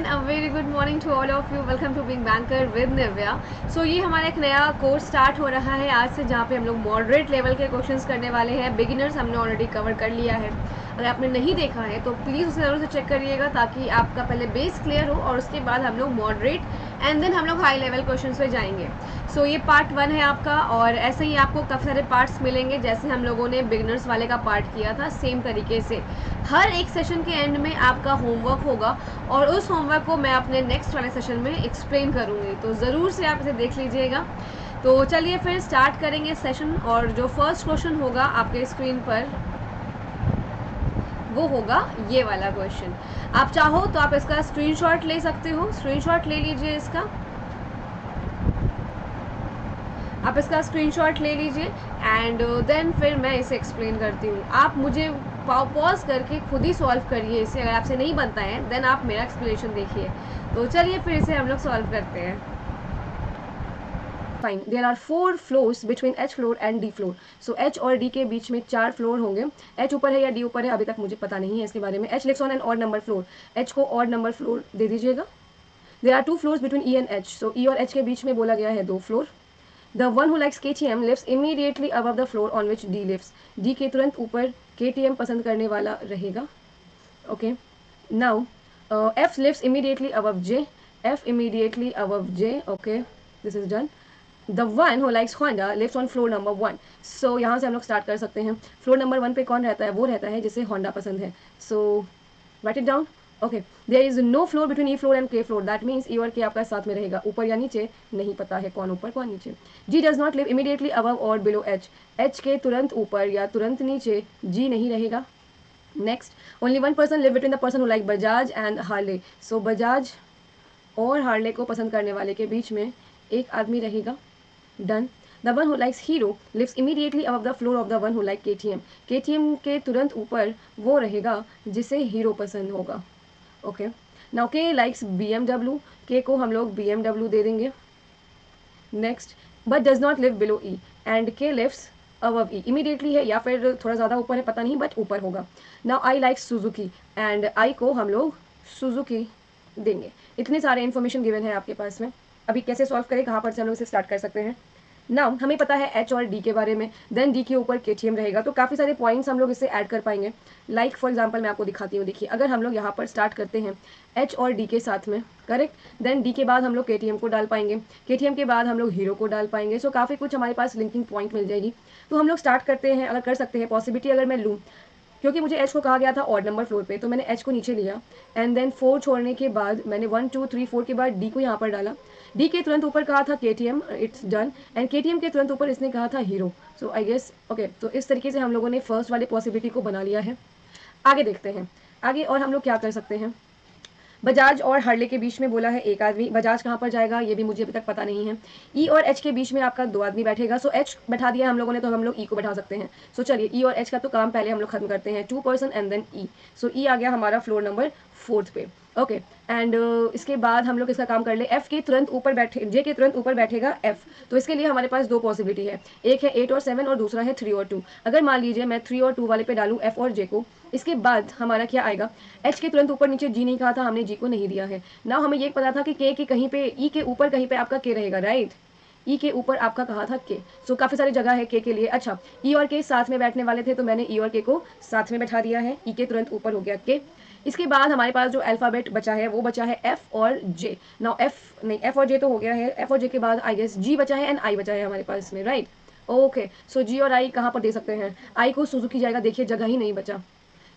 a very good morning to all of you. Welcome to Being Banker with Nivya. So ये हमारा एक नया course start हो रहा है आज से, जहाँ पे हम लोग मॉडरेट लेवल के क्वेश्चंस करने वाले हैं. बिगिनर्स हमने ऑलरेडी कवर कर लिया है. अगर आपने नहीं देखा है तो प्लीज़ उसे ज़रूर से चेक करिएगा, ताकि आपका पहले बेस क्लियर हो और उसके बाद हम लोग मॉडरेट एंड देन हम लोग हाई लेवल क्वेश्चंस पे जाएंगे. सो ये पार्ट 1 है आपका, और ऐसे ही आपको काफ़ी सारे पार्ट्स मिलेंगे जैसे हम लोगों ने बिगिनर्स वाले का पार्ट किया था. सेम तरीके से हर एक सेशन के एंड में आपका होमवर्क होगा, और उस होमवर्क को मैं अपने नेक्स्ट वाले सेशन में एक्सप्लेन करूँगी, तो ज़रूर से आप इसे देख लीजिएगा. तो चलिए फिर स्टार्ट करेंगे सेशन. और जो फर्स्ट क्वेश्चन होगा आपके स्क्रीन पर वो होगा ये वाला क्वेश्चन. आप चाहो तो आप इसका स्क्रीनशॉट ले सकते हो. स्क्रीनशॉट ले लीजिए इसका, आप इसका स्क्रीनशॉट ले लीजिए एंड देन फिर मैं इसे एक्सप्लेन करती हूँ. आप मुझे पॉज करके खुद ही सॉल्व करिए इसे. अगर आपसे नहीं बनता है देन आप मेरा एक्सप्लेनेशन देखिए. तो चलिए फिर इसे हम लोग सॉल्व करते हैं. Fine. There are 4 floors between H floor and D floor. So H और D के बीच में 4 फ्लोर होंगे. H ऊपर है या D ऊपर है अभी तक मुझे पता नहीं है इसके बारे में. H lives on an odd number floor. H को ऑड नंबर फ्लोर दे दीजिएगा. There are 2 floors between E and H. So E और H के बीच में बोला गया है 2 floor. The one who likes KTM lives immediately above the floor on which D lives. D के तुरंत ऊपर KTM पसंद करने वाला रहेगा. Okay. Now, F lives immediately above J. F immediately above J. Okay. This is done. The one who likes Honda lives on floor number 1. So यहाँ से हम लोग स्टार्ट कर सकते हैं. फ्लोर नंबर 1 पे कौन रहता है? वो रहता है जिसे Honda पसंद है. So write it down. Okay. There is no floor between E floor and K floor. That means E और के आपका साथ में रहेगा. ऊपर या नीचे नहीं पता है कौन ऊपर कौन नीचे. G does not live immediately above और बिलो एच. एच के तुरंत ऊपर या तुरंत नीचे जी नहीं रहेगा. Next. Only one person live between the person who like Bajaj and Harley. So Bajaj और हार्ले को पसंद करने वाले के बीच में एक आदमी रहेगा. Done. The one who likes Hero lives immediately above the floor of the one who like KTM. KTM के तुरंत ऊपर वो रहेगा जिसे हीरो पसंद होगा. ओके. नाउ के लाइक्स BMW. के को हम लोग BMW दे देंगे. Next. But does not live below E and के लिव्स अबव E. इमीडिएटली है या फिर थोड़ा ज़्यादा ऊपर है पता नहीं, बट ऊपर होगा. Now I like Suzuki and I को हम लोग सुजुकी देंगे. इतने सारे इन्फॉर्मेशन गिवन है आपके पास में. अभी कैसे सॉल्व करें, कहाँ पर से हम लोग इसे स्टार्ट कर सकते हैं. नाउ हमें पता है H और D के बारे में. देन D के ऊपर KTM रहेगा, तो काफ़ी सारे पॉइंट्स हम लोग इससे ऐड कर पाएंगे. लाइक फॉर एग्जांपल मैं आपको दिखाती हूँ. देखिए, अगर हम लोग यहाँ पर स्टार्ट करते हैं H और D के साथ में, करेक्ट. देन D के बाद हम लोग KTM को डाल पाएंगे. KTM के बाद हम लोग हीरो को डाल पाएंगे. सो काफ़ी कुछ हमारे पास लिंकिंग पॉइंट मिल जाएगी. तो हम लोग स्टार्ट करते हैं. अगर कर सकते हैं पॉसिबिलिटी अगर मैं लूँ, क्योंकि मुझे H को कहा गया था ऑड नंबर फ्लोर पे, तो मैंने H को नीचे लिया एंड देन 4 छोड़ने के बाद मैंने 1 2 3 4 के बाद D को यहाँ पर डाला. D के तुरंत ऊपर कहा था KTM. It's done. And KTM के तुरंत ऊपर इसने कहा था Hero. So I guess okay. तो इस तरीके से हम लोगों ने फर्स्ट वाली पॉसिबिलिटी को बना लिया है. आगे देखते हैं आगे और हम लोग क्या कर सकते हैं. बजाज और हार्ले के बीच में बोला है एक आदमी. बजाज कहाँ पर जाएगा ये भी मुझे अभी तक पता नहीं है. ई और एच के बीच में आपका 2 आदमी बैठेगा. सो एच बैठा दिया हम लोगों ने, तो हम लोग ई को बैठा सकते हैं. सो चलिए ई और एच का तो काम पहले हम लोग खत्म करते हैं. 2 पर्सन एंड देन ई. सो ई आ गया हमारा फ्लोर नंबर 4 पे. ओके. एंड इसके बाद हम लोग इसका काम कर ले. एफ के तुरंत ऊपर बैठे जे के तुरंत ऊपर बैठेगा एफ. तो इसके लिए हमारे पास 2 पॉसिबिलिटी है. एक है 8 और 7 और दूसरा है 3 और 2. अगर मान लीजिए मैं 3 और 2 वाले पे डालूँ एफ और जे को, इसके बाद हमारा क्या आएगा. एच के तुरंत ऊपर नीचे जी नहीं कहा था हमने, जी को नहीं दिया है. ना हमें ये पता था कि के कहीं पे ई के ऊपर कहीं पे आपका के रहेगा, राइट. ई के ऊपर आपका कहा था के. सो काफ़ी सारी जगह है के लिए. अच्छा, ई और के साथ में बैठने वाले थे, तो मैंने ई और के को साथ में बैठा दिया है. ई के तुरंत ऊपर हो गया के. इसके बाद हमारे पास जो अल्फ़ाबेट बचा है वो बचा है एफ और जे. नाउ एफ नहीं, एफ और जे तो हो गया है. एफ और जे के बाद आई गेस जी बचा है एंड आई बचा है हमारे पास में, राइट. ओके. सो जी और आई कहाँ पर दे सकते हैं. आई को सुजुकी जाएगा. देखिए जगह ही नहीं बचा.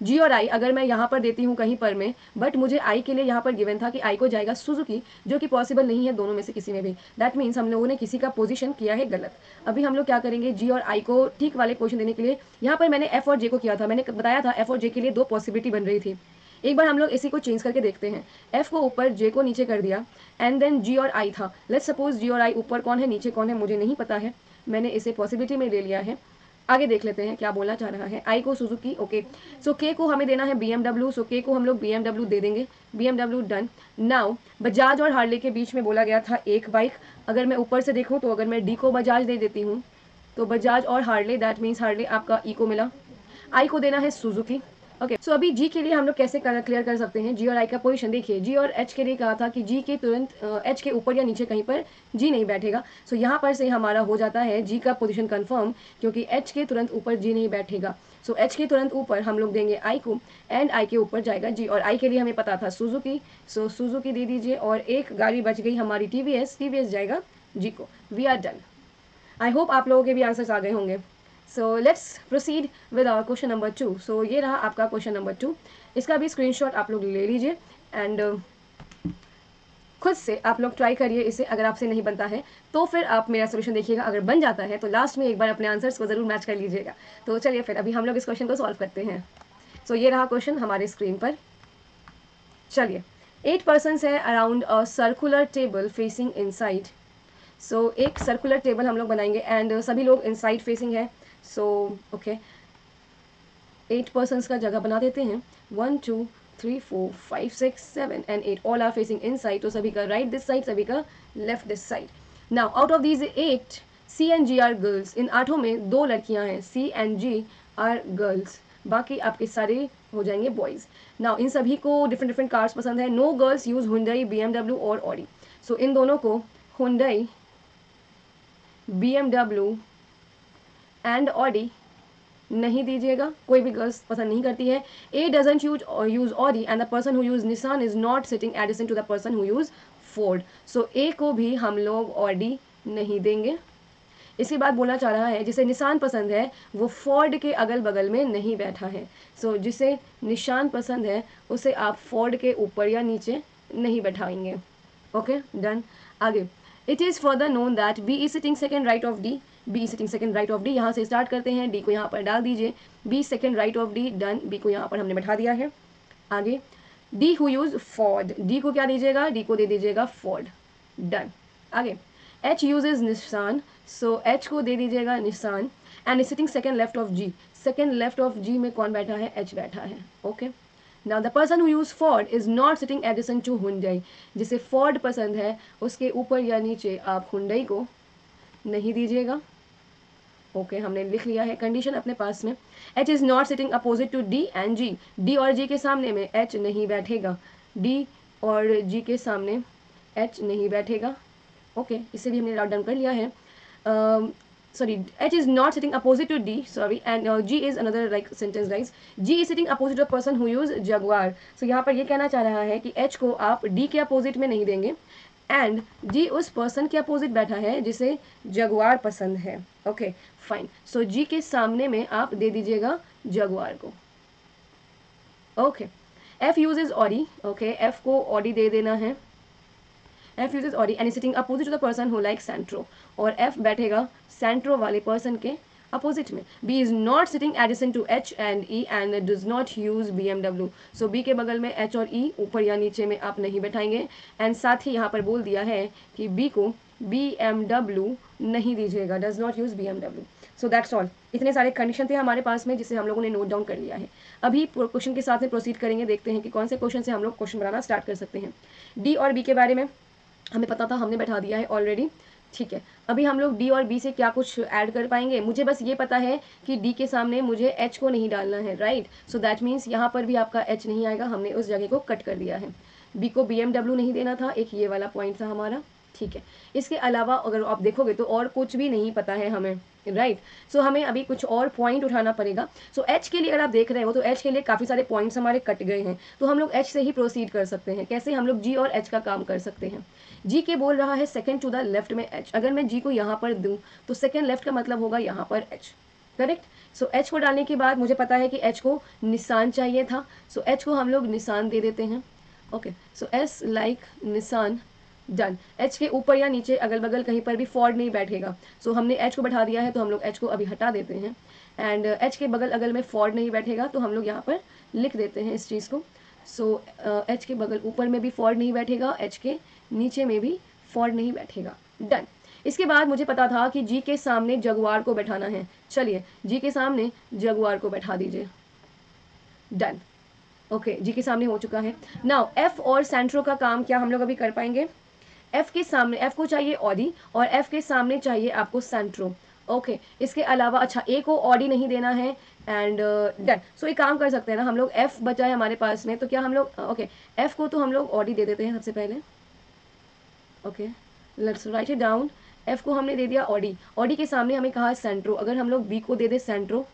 जी और आई अगर मैं यहाँ पर देती हूँ कहीं पर में, बट मुझे आई के लिए यहाँ पर गिवन था कि आई को जाएगा सुजुकी, जो कि पॉसिबल नहीं है दोनों में से किसी में भी. दैट मीन्स हम लोगों ने किसी का पोजीशन किया है गलत. अभी हम लोग क्या करेंगे, जी और आई को ठीक वाले क्वेश्चन देने के लिए यहाँ पर मैंने एफ और जे को किया था. मैंने बताया था एफ और जे के लिए 2 पॉसिबिलिटी बन रही थी. एक बार हम लोग इसी को चेंज करके देखते हैं. एफ को ऊपर, जे को नीचे कर दिया एंड देन जी और आई था. लेट्स सपोज जी और आई ऊपर कौन है नीचे कौन है मुझे नहीं पता है. मैंने इसे पॉसिबिलिटी में ले लिया है. आगे देख लेते हैं क्या बोलना चाह रहा है. आई को सुजुकी. ओके. सो के को हमें देना है BMW. सो के को हम लोग BMW दे देंगे. BMW done. नाउ बजाज और हार्ले के बीच में बोला गया था एक बाइक. अगर मैं ऊपर से देखूँ तो अगर मैं डी को बजाज दे देती हूँ तो बजाज और हार्ले, दैट मीन्स हार्ले आपका ई को मिला. आई को देना है सुजुकी. ओके, सो अभी जी के लिए हम लोग कैसे क्लियर कर सकते हैं जी और आई का पोजीशन। देखिए जी और एच के लिए कहा था कि जी के तुरंत एच के ऊपर या नीचे कहीं पर जी नहीं बैठेगा। सो यहाँ पर से हमारा हो जाता है जी का पोजीशन कंफर्म, क्योंकि एच के तुरंत ऊपर जी नहीं बैठेगा। सो एच के तुरंत ऊपर हम लोग देंगे आई को, एंड आई के ऊपर जाएगा जी। और आई के लिए हमें पता था सुजुकी, सो सुजुकी दे दीजिए। और एक गाड़ी बच गई हमारी टीवीएस, टीवीएस जाएगा जी को। We are done. I hope आप लोगों के भी आंसर्स आ गए होंगे। So let's proceed with our question number 2। सो ये रहा आपका क्वेश्चन नंबर 2। इसका भी स्क्रीनशॉट आप लोग ले लीजिए एंड खुद से आप लोग ट्राई करिए इसे। अगर आपसे नहीं बनता है तो फिर आप मेरा सोल्यूशन देखिएगा, अगर बन जाता है तो लास्ट में एक बार अपने आंसर्स को ज़रूर मैच कर लीजिएगा। तो चलिए फिर अभी हम लोग इस क्वेश्चन को सॉल्व करते हैं। सो ये रहा क्वेश्चन हमारे स्क्रीन पर। चलिए, 8 पर्सन्स है around a circular table facing inside. So एक सर्कुलर टेबल हम लोग बनाएंगे एंड सभी लोग इनसाइड फेसिंग है। सो ओके, 8 पर्सन्स का जगह बना देते हैं। 1 2 3 4 5 6 7 and 8 all are facing inside. तो सभी का राइट दिस साइड, सभी का left this side. Now out of these 8 C and G are girls. In 8 में 2 लड़कियां हैं, C and G are girls, बाकी आपके सारे हो जाएंगे बॉयज। नाउ इन सभी को डिफरेंट डिफरेंट कार्स पसंद है। No girls use Hyundai, BMW और ऑडी। सो इन दोनों को हुंडई, BMW एंड ऑडी नहीं दीजिएगा, कोई भी गर्ल्स पसंद नहीं करती है। A doesn't use Audi and the person who use Nissan is not sitting adjacent to the person who use Ford. So A को भी हम लोग ऑडी नहीं देंगे। इसके बाद बोलना चाह रहा है जिसे निशान पसंद है वो फोर्ड के अगल बगल में नहीं बैठा है। सो जिसे निशान पसंद है उसे आप फोर्ड के ऊपर या नीचे नहीं बैठाएंगे। Okay done. आगे, it is further known that B is sitting second right of D. B sitting second right of D, यहाँ से स्टार्ट करते हैं। डी को यहाँ पर डाल दीजिए। B second right of D, done. B को यहाँ पर हमने बैठा दिया है। आगे, D who use Ford. D को क्या दीजिएगा, डी को दे दीजिएगा फॉर्ड, डन। आगे, H uses Nissan, so H को दे दीजिएगा Nissan and is sitting second left of G. Second left of G में कौन बैठा है, एच बैठा है। Okay, now the person who use Ford is not sitting adjacent to Hyundai. जिसे फॉर्ड पसंद है उसके ऊपर या नीचे आप हुंडई को नहीं दीजिएगा। ओके, हमने लिख लिया है कंडीशन अपने पास में। H is not sitting opposite to D and G. D और जी के सामने में एच नहीं बैठेगा। डी और जी के सामने एच नहीं बैठेगा। ओके, इसे भी हमने राउट डाउन कर लिया है। sorry, H is not sitting opposite to D, sorry, and G is another like sentence guys. G is sitting opposite to a person who use Jaguar. So यहाँ पर ये कहना चाह रहा है कि H को आप D के अपोजिट में नहीं देंगे एंड G उस पर्सन के अपोजिट बैठा है जिसे जगुआर पसंद है। ओके फाइन, सो G के सामने में आप दे दीजिएगा जगुआर को। Okay, F uses Audi. Okay, F को ऑडी दे देना है। F uses Audi and sitting opposite to the person who like Santro. और F बैठेगा सेंट्रो वाले पर्सन के अपोजिट में। B is not sitting adjacent to H and E and does not use BMW। So B के बगल में H और E ऊपर या नीचे में आप नहीं बैठाएंगे एंड साथ ही यहाँ पर बोल दिया है कि B को BMW नहीं दीजिएगा, does not use BMW। So that's all. इतने सारे कंडीशन थे हमारे पास में जिसे हम लोगों ने नोट डाउन कर लिया है। अभी क्वेश्चन के साथ में प्रोसीड करेंगे, देखते हैं कि कौन से क्वेश्चन से हम लोग क्वेश्चन बनाना स्टार्ट कर सकते हैं। D और B के बारे में हमें पता था, हमने बैठा दिया है ऑलरेडी। ठीक है, अभी हम लोग डी और बी से क्या कुछ ऐड कर पाएंगे। मुझे बस ये पता है कि डी के सामने मुझे एच को नहीं डालना है, राइट। सो दैट मीन्स यहाँ पर भी आपका एच नहीं आएगा, हमने उस जगह को कट कर दिया है। बी को BMW नहीं देना था, एक ये वाला पॉइंट था हमारा। ठीक है, इसके अलावा अगर आप देखोगे तो और कुछ भी नहीं पता है हमें, राइट। सो हमें अभी कुछ और पॉइंट उठाना पड़ेगा। सो एच के लिए अगर आप देख रहे हो तो एच के लिए काफ़ी सारे पॉइंट्स हमारे कट गए हैं, तो हम लोग एच से ही प्रोसीड कर सकते हैं। कैसे, हम लोग जी और एच का काम कर सकते हैं। जी के बोल रहा है सेकेंड टू द लेफ्ट में एच। अगर मैं जी को यहाँ पर दूँ तो सेकेंड लेफ्ट का मतलब होगा यहाँ पर एच, करेक्ट। सो एच को डालने के बाद मुझे पता है कि एच को निशान चाहिए था, सो एच को हम लोग निशान दे देते हैं। ओके, सो एस लाइक निशान, डन। एच के ऊपर या नीचे अगल बगल कहीं पर भी फॉर्ड नहीं बैठेगा। सो हमने एच को बैठा दिया है तो हम लोग एच को अभी हटा देते हैं एंड एच के बगल अगल में फॉर्ड नहीं बैठेगा तो हम लोग यहाँ पर लिख देते हैं इस चीज़ को। सो एच के बगल ऊपर में भी फॉर्ड नहीं बैठेगा, एच के नीचे में भी फॉर्ड नहीं बैठेगा, डन। इसके बाद मुझे पता था कि जी के सामने जगुआर को बैठाना है। चलिए जी के सामने जगुआर को बैठा दीजिए, डन। ओके, जी के सामने हो चुका है। नाउ एफ और सेंट्रो का काम क्या हम लोग अभी कर पाएंगे। एफ के सामने, एफ को चाहिए ऑडी और एफ के सामने चाहिए आपको सेंट्रो। ओके, इसके अलावा अच्छा ए को ऑडी नहीं देना है, एंड डन। सो एक काम कर सकते हैं ना हम लोग, एफ बचा है हमारे पास में, तो क्या हम लोग ओके एफ को तो हम लोग ऑडी दे देते हैं सबसे पहले। Okay, let's write it down. F को हमने दे दिया ऑडी, ऑडी के सामने हमें कहा सेंट्रो, अगर हम लोग बी को दे दे सेंट्रो।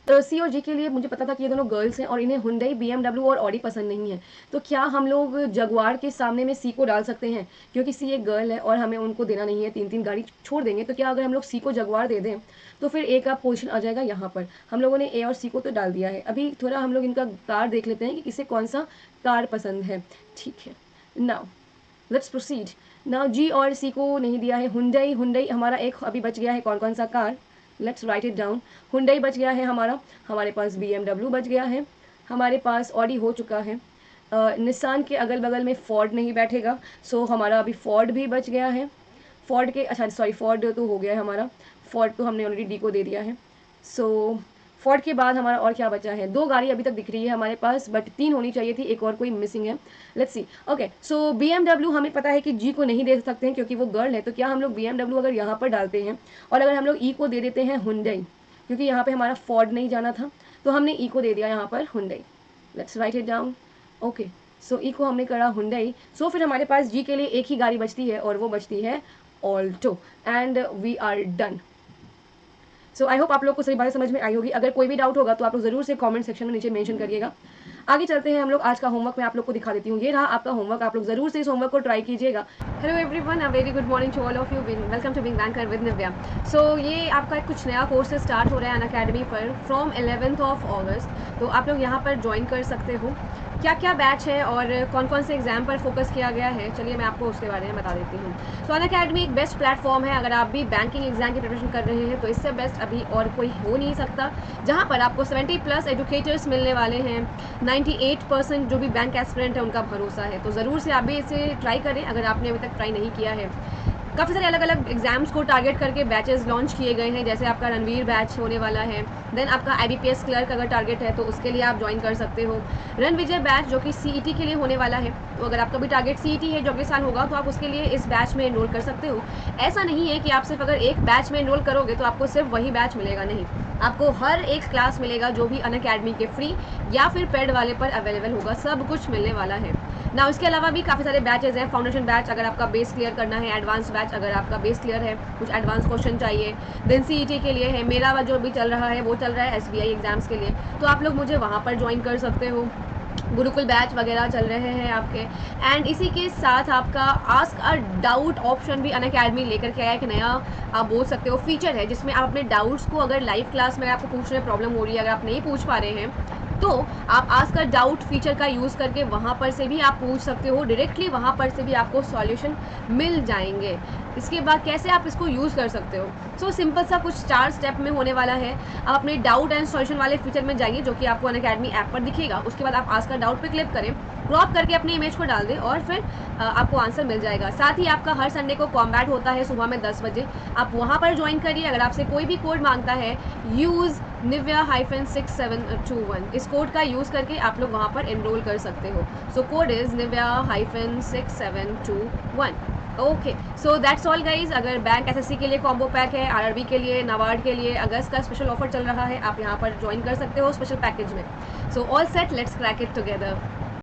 तो सी और जी के लिए मुझे पता था कि ये दोनों गर्ल्स हैं और इन्हें हुंडई, बीएमडब्ल्यू और ऑडी पसंद नहीं है, तो क्या हम लोग जगुआर के सामने में सी को डाल सकते हैं, क्योंकि सी एक गर्ल है और हमें उनको देना नहीं है, 3-3 गाड़ी छोड़ देंगे, तो क्या अगर हम लोग सी को जगुआर दे दें तो फिर ए का पोजीशन आ जाएगा यहाँ पर। हम लोगों ने ए और सी को तो डाल दिया है, अभी थोड़ा हम लोग इनका कार देख लेते हैं कि किसे कौन सा कार पसंद है। ठीक है, नाउ लेट्स प्रोसीड। नाउ जी और सी को नहीं दिया है, हुंडई, हुंडई हमारा एक अभी बच गया है, कौन कौन सा car, let's write it down. Hyundai बच गया है हमारा, हमारे पास बीएमडब्ल्यू बच गया है, हमारे पास ऑडी हो चुका है, निसान के अगल बगल में फोर्ड नहीं बैठेगा, सो हमारा अभी फोर्ड भी बच गया है। फोर्ड के अच्छा सॉरी फोर्ड तो हो गया है हमारा, फोर्ड तो हमने ऑलरेडी डी को दे दिया है। सो फोर्ड के बाद हमारा और क्या बचा है, 2 गाड़ी अभी तक दिख रही है हमारे पास, बट 3 होनी चाहिए थी, एक और कोई मिसिंग है, let's see. Okay, so BMW हमें पता है कि जी को नहीं दे सकते हैं क्योंकि वो गर्ल है, तो क्या हम लोग बीएमडब्ल्यू अगर यहाँ पर डालते हैं और अगर हम लोग ई को दे देते हैं हुंडई, क्योंकि यहाँ पे हमारा फोर्ड नहीं जाना था, तो हमने ई को दे दिया यहाँ पर Hyundai, let's write it down. Okay, so E को हमने करा हुंडई, सो फिर हमारे पास जी के लिए एक ही गाड़ी बचती है और वो बचती है Alto, and we are done. So I hope आप लोग को सही बातें समझ में आई होगी, अगर कोई भी डाउट होगा तो आप लोग ज़रूर से कमेंट सेक्शन में नीचे मेंशन करिएगा। आगे चलते हैं हम लोग, आज का होमवर्क मैं आप लोग को दिखा देती हूँ, ये रहा आपका होमवर्क, आप लोग ज़रूर से इस होमवर्क को ट्राई कीजिएगा। Hello everyone, a very good morning to all of you, welcome to big banker with Nivya. So ये आपका कुछ नया कोर्स स्टार्ट हो रहा है अनअकैडमी पर फ्रॉम 11th ऑफ अगस्त, तो आप लोग यहाँ पर ज्वाइन कर सकते हो। क्या क्या बैच है और कौन कौन से एग्जाम पर फोकस किया गया है, चलिए मैं आपको उसके बारे में बता देती हूँ। सो अनअकैडमी एक बेस्ट प्लेटफॉर्म है, अगर आप भी बैंकिंग एग्जाम की प्रिपरेशन कर रहे हैं तो इससे बेस्ट अभी और कोई हो नहीं सकता, जहाँ पर आपको 70+ एजुकेटर्स मिलने वाले हैं, 98% जो भी बैंक एस्पिरेंट है उनका भरोसा है, तो ज़रूर से आप भी इसे ट्राई करें अगर आपने अभी तक ट्राई नहीं किया है। काफ़ी सारे अलग अलग एग्जाम्स को टारगेट करके बैचेस लॉन्च किए गए हैं, जैसे आपका रणवीर बैच होने वाला है, देन आपका IBPS क्लर्क अगर टारगेट है तो उसके लिए आप ज्वाइन कर सकते हो, रणविजय बैच जो कि CET के लिए होने वाला है, तो अगर आपका भी टारगेट CET है जो अगले साल होगा तो आप उसके लिए इस बैच में एनरोल कर सकते हो। ऐसा नहीं है कि आप सिर्फ अगर एक बैच में एनरोल करोगे तो आपको सिर्फ वही बैच मिलेगा, नहीं, आपको हर एक क्लास मिलेगा जो भी अनअकैडमी के फ्री या फिर पेड वाले पर अवेलेबल होगा, सब कुछ मिलने वाला है ना। इसके अलावा भी काफ़ी सारे बैचेज हैं, फाउंडेशन बैच अगर आपका बेस क्लियर करना है, एडवांस बैच अगर आपका बेस क्लियर है, कुछ एडवांस क्वेश्चन चाहिए, देन CET के लिए है, मेरा जो भी चल रहा है वो चल रहा है SBI एग्जाम्स के लिए, तो आप लोग मुझे वहाँ पर ज्वाइन कर सकते हो। गुरुकुल बैच वगैरह चल रहे हैं आपके, एंड इसी के साथ आपका आस्क अ डाउट ऑप्शन भी अनअकैडमी लेकर के आया, एक नया आप बोल सकते हो फीचर है, जिसमें आप अपने डाउट्स को अगर लाइव क्लास में आपको पूछने में प्रॉब्लम हो रही है, अगर आप नहीं पूछ पा रहे हैं तो आप आस्क अ डाउट फीचर का यूज़ करके वहाँ पर से भी आप पूछ सकते हो, डायरेक्टली वहाँ पर से भी आपको सॉल्यूशन मिल जाएंगे। इसके बाद कैसे आप इसको यूज़ कर सकते हो, सो सिंपल सा कुछ 4 स्टेप में होने वाला है। आप अपने डाउट एंड सॉल्यूशन वाले फीचर में जाइए जो कि आपको अनअकैडमी ऐप पर दिखेगा, उसके बाद आप आस्क अ डाउट पे क्लिक करें, क्रॉप करके अपने इमेज को डाल दें और फिर आपको आंसर मिल जाएगा। साथ ही आपका हर संडे को कॉम्बैट होता है सुबह में 10 बजे, आप वहाँ पर ज्वाइन करिए। अगर आपसे कोई भी कोड मांगता है यूज़ Nivya-6721, इस कोड का यूज़ करके आप लोग वहाँ पर एनरोल कर सकते हो। So code is Nivya-6721। Okay, so that's all guys. अगर बैंक SSC के लिए कॉम्बो पैक है, RRB के लिए, नाबार्ड के लिए अगस्त का स्पेशल ऑफर चल रहा है, आप यहाँ पर ज्वाइन कर सकते हो स्पेशल पैकेज में। So all set, let's crack it together.